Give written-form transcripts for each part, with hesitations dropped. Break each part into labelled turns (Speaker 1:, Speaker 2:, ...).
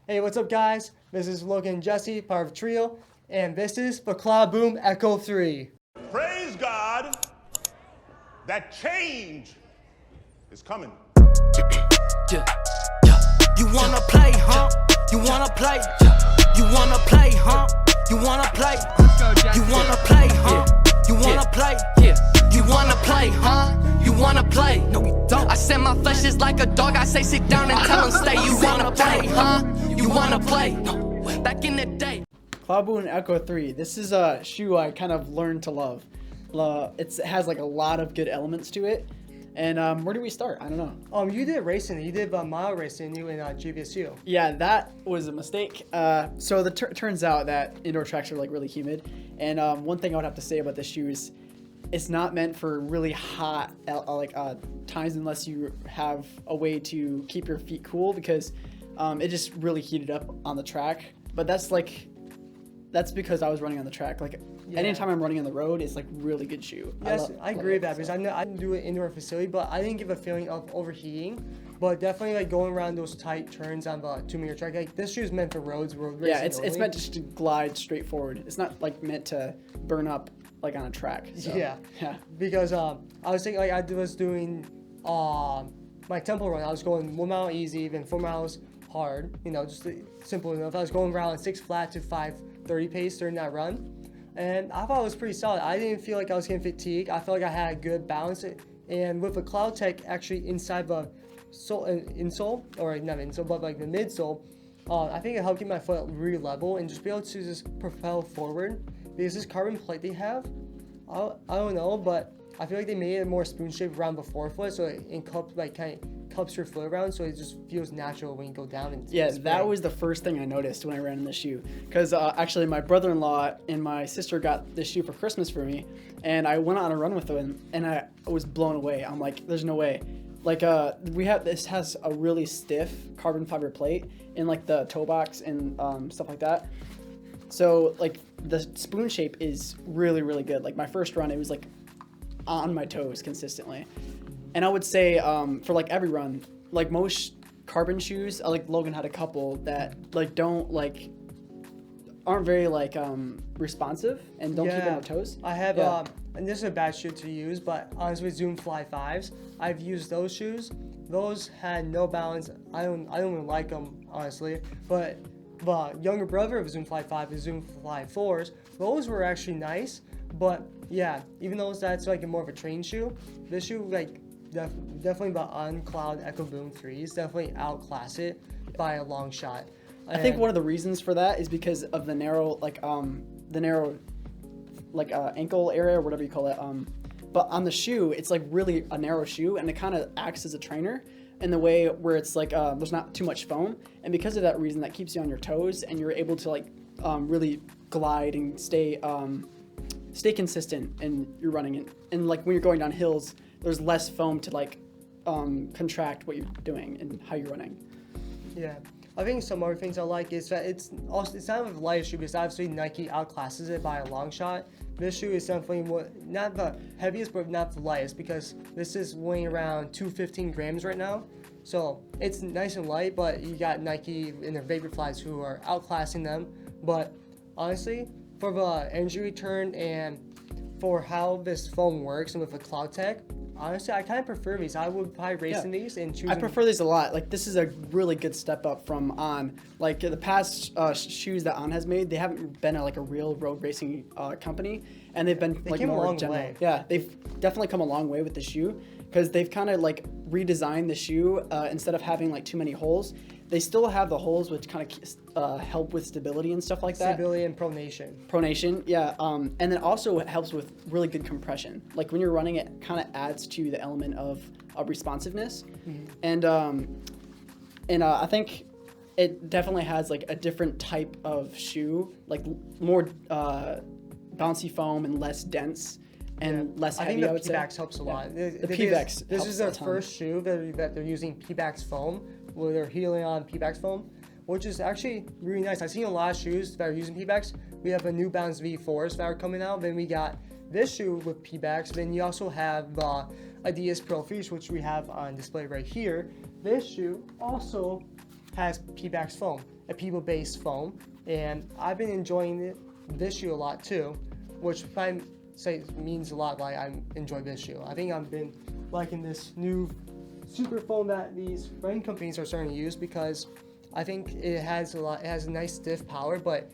Speaker 1: Hey, what's up, guys? This is Logan and Jesse, part of Trio, and this is the Cloud Boom Echo 3.
Speaker 2: Praise God that change is coming.
Speaker 3: Yeah, yeah. You wanna play, huh? You wanna play? You wanna play, huh? You wanna play? You wanna play, huh? You wanna play? You wanna play, huh? You wanna play? No, you don't. I said my flesh is like a dog. I say sit down and tell him stay. You wanna play, huh? You wanna play? Back in the day.
Speaker 4: Cloud Boom Echo 3. This is a shoe I kind of learned to love. It has like a lot of good elements to it. And where do we start? I don't know.
Speaker 1: You did racing. You did mile racing. You in GVSU.
Speaker 4: Yeah, that was a mistake. So the turns out that indoor tracks are like really humid. And one thing I would have to say about this shoe is it's not meant for really hot times unless you have a way to keep your feet cool, because it just really heated up on the track. But that's because I was running on the track. Anytime I'm running on the road, it's like really good shoe.
Speaker 1: Yes, I agree with that, because I didn't do it indoor facility, but I didn't give a feeling of overheating. But definitely like going around those tight turns on the 2-meter track, like this shoe is meant for road racing.
Speaker 4: Yeah, it's meant just to glide straight forward. It's not like meant to burn up like on a track. So,
Speaker 1: yeah. Because I was thinking, like, I was doing my tempo run. I was going 1 mile easy, then 4 miles hard. You know, just simple enough. I was going around 6 flat to 5:30 pace during that run. And I thought it was pretty solid. I didn't feel like I was getting fatigued. I felt like I had a good balance. And with the Cloud Tech actually inside the insole, or not insole, but like the midsole, I think it helped keep my foot really level and just be able to just propel forward. Because this carbon plate they have, I don't know, but I feel like they made it more spoon shaped around the forefoot, so it kind of cups your foot around, so it just feels natural when you go down.
Speaker 4: Yeah, that was the first thing I noticed when I ran in this shoe. Because actually, my brother-in-law and my sister got this shoe for Christmas for me, and I went on a run with them, and I was blown away. I'm like, there's no way. Like, this has a really stiff carbon fiber plate in like the toe box and stuff like that. So like the spoon shape is really, really good. Like my first run, it was like on my toes consistently. And I would say for like every run, like most carbon shoes, like Logan had a couple that like aren't very like responsive and don't keep on your toes.
Speaker 1: I have and this is a bad shoe to use, but honestly, Zoom Fly 5s, I've used those shoes. Those had no balance. I don't even like them, honestly. But the younger brother of Zoom Fly 5 is Zoom Fly 4s. Those were actually nice, but yeah, even though that's like more of a train shoe, this shoe like definitely the On-Cloud Echo Boom 3s definitely outclass it by a long shot.
Speaker 4: I think one of the reasons for that is because of the narrow ankle area or whatever you call it. But on the shoe, it's like really a narrow shoe, and it kind of acts as a trainer in the way where it's like there's not too much foam, and because of that reason, that keeps you on your toes, and you're able to like really glide and stay consistent in your running. And like when you're going down hills, there's less foam to like contract what you're doing and how you're running.
Speaker 1: Yeah. I think some other things I like is that it's not a light shoe, because obviously Nike outclasses it by a long shot. This shoe is definitely not the heaviest, but not the lightest, because this is weighing around 215 grams right now. So it's nice and light, but you got Nike and their Vaporflies who are outclassing them. But honestly, for the energy return and for how this foam works and with the Cloud Tech, honestly, I kind of prefer these. I would probably race in these and choose.
Speaker 4: I prefer these a lot. Like, this is a really good step up from On. Like, the past shoes that On has made, they haven't been a real road racing company, and they've been
Speaker 1: came
Speaker 4: more
Speaker 1: a long
Speaker 4: general.
Speaker 1: way.
Speaker 4: Yeah, they've definitely come a long way with the shoe, because they've kind of like redesigned the shoe. Instead of having like too many holes, they still have the holes, which kind of help with stability and stuff like that.
Speaker 1: Stability and pronation.
Speaker 4: Pronation, yeah. And then also it helps with really good compression. Like when you're running, it kind of adds to the element of responsiveness. Mm-hmm. And I think it definitely has like a different type of shoe, like more bouncy foam and less dense and less heavy.
Speaker 1: I think the P-Bax helps a lot.
Speaker 4: The P-Bax.
Speaker 1: This is their first shoe that they're using P-Bax foam, where they're healing on P-Bax foam, which is actually really nice. I've seen a lot of shoes that are using P-Bax. We have a New Balance V4s that are coming out. Then we got this shoe with P-Bax. Then you also have the Adidas Pro Fiche, which we have on display right here. This shoe also has P-Bax foam. a Peeble-based foam, and I've been enjoying this shoe a lot too, which I say means a lot why I enjoy this shoe. I think I've been liking this new super foam that these running companies are starting to use, because I think it has a nice stiff power, but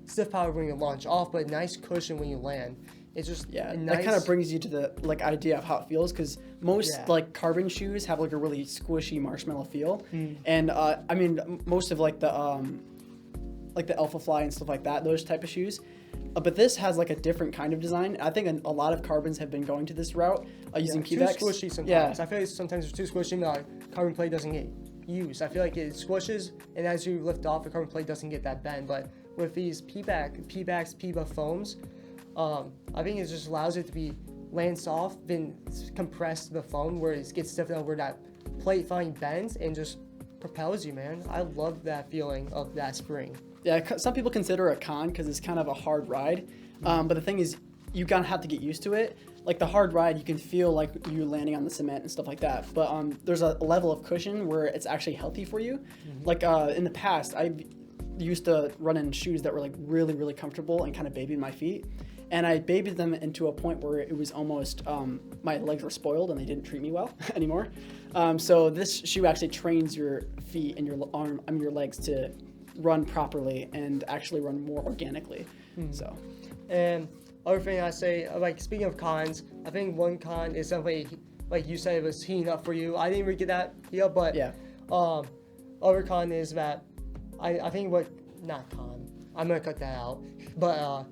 Speaker 1: stiff power when you launch off, but nice cushion when you land. It's just
Speaker 4: that kind of brings you to the like idea of how it feels, because most like carbon shoes have like a really squishy marshmallow feel, and I mean most of like the Alpha Fly and stuff like that, those type of shoes. But this has like a different kind of design. I think a lot of carbons have been going to this route using Peebex.
Speaker 1: Too squishy sometimes. Yeah. I feel like sometimes it's too squishy and the carbon plate doesn't get used. I feel like it squishes, and as you lift off, the carbon plate doesn't get that bend. But with these Peebex foams, I think it just allows it to be land soft, then compress the foam where it gets stiff enough where that plate finally bends and just propels you, man. I love that feeling of that spring.
Speaker 4: Yeah, some people consider it a con because it's kind of a hard ride. But the thing is, you kind of have to get used to it. Like the hard ride, you can feel like you're landing on the cement and stuff like that. But there's a level of cushion where it's actually healthy for you. Like in the past, I used to run in shoes that were like really, really comfortable and kind of babied my feet. And I babied them into a point where it was almost, my legs were spoiled and they didn't treat me well anymore. So this shoe actually trains your feet and your legs to run properly and actually run more organically. So,
Speaker 1: and other thing I say, like speaking of cons, I think one con is definitely, like you said, it was heating up for you. I didn't really get that heat up, but other con is that I think not con, I'm gonna cut that out, but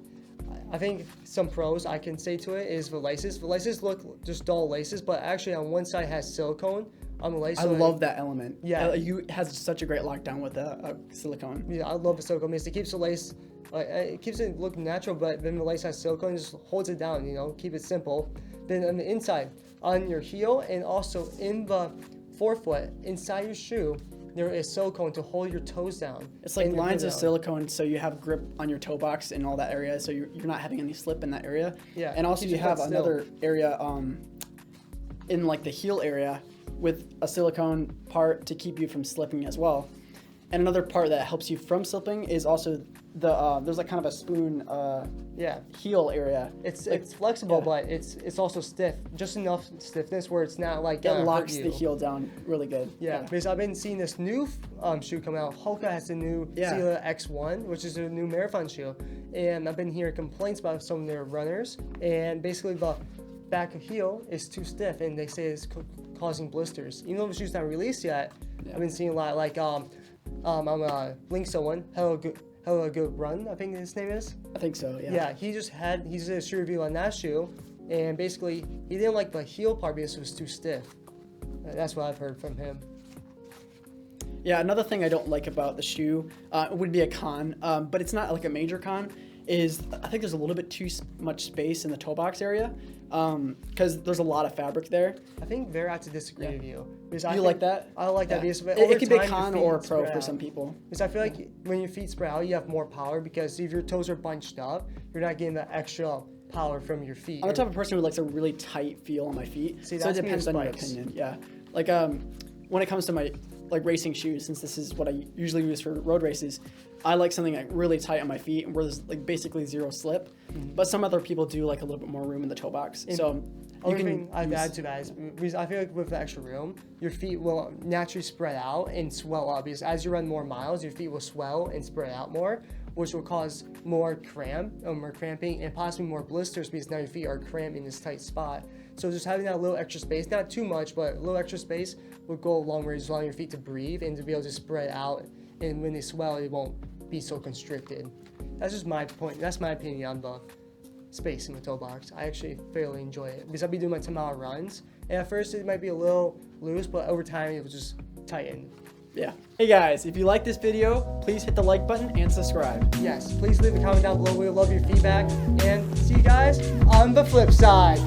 Speaker 1: I think some pros I can say to it is the laces. The laces look just dull laces, but actually on one side has silicone on the lace.
Speaker 4: I love that element.
Speaker 1: Yeah,
Speaker 4: it has such a great lockdown with the silicone.
Speaker 1: Yeah, I love the silicone because it keeps the lace, it keeps it looking natural, but then the lace has silicone, it just holds it down. You know, keep it simple. Then on the inside, on your heel and also in the forefoot inside your shoe, there is silicone to hold your toes down.
Speaker 4: It's like lines of silicone, so you have grip on your toe box and all that area, so you're not having any slip in that area.
Speaker 1: Yeah.
Speaker 4: And also you have another area in like the heel area with a silicone part to keep you from slipping as well. And another part that helps you from slipping is also there's like kind of a spoon heel area.
Speaker 1: It's flexible, but it's also stiff, just enough stiffness where it's not like
Speaker 4: it locks the heel down really good.
Speaker 1: Yeah, because I've been seeing this new shoe come out. Hoka has the new Zilla X1, which is a new marathon shoe, and I've been hearing complaints about some of their runners, and basically the back of heel is too stiff, and they say it's causing blisters. Even though the shoe's not released yet, I've been seeing a lot like I'm link someone Hello Good Run, I think his name is.
Speaker 4: I think so, yeah.
Speaker 1: Yeah, he did a shoe review on that shoe, and basically he didn't like the heel part because it was too stiff. That's what I've heard from him.
Speaker 4: Yeah, another thing I don't like about the shoe would be a con, but it's not like a major con, is I think there's a little bit too much space in the toe box area because there's a lot of fabric there.
Speaker 1: I think there I have to disagree with you.
Speaker 4: You like that?
Speaker 1: I like that because
Speaker 4: it can be a con or a pro for some people.
Speaker 1: Because I feel like when your feet spread out, you have more power, because if your toes are bunched up, you're not getting that extra power from your feet.
Speaker 4: I'm the type of person who likes a really tight feel on my feet.
Speaker 1: See,
Speaker 4: so it depends on your opinion. Yeah, like when it comes to my like racing shoes, since this is what I usually use for road races, I like something like really tight on my feet where there's like basically zero slip. But some other people do like a little bit more room in the toe box. So
Speaker 1: other thing I'd add to that is because I feel like with the extra room, your feet will naturally spread out and swell up, because as you run more miles, your feet will swell and spread out more, which will cause more cramping and possibly more blisters, because now your feet are cramped in this tight spot. So just having that little extra space, not too much, but a little extra space would go a long way, just allowing your feet to breathe and to be able to spread out. And when they swell, it won't be so constricted. That's just my point. That's my opinion on the space in the toe box. I actually fairly enjoy it because I'll be doing my 10-mile runs. And at first it might be a little loose, but over time it will just tighten.
Speaker 4: Yeah. Hey guys, if you like this video, please hit the like button and subscribe.
Speaker 1: Yes, please leave a comment down below. We love your feedback. And see you guys on the flip side.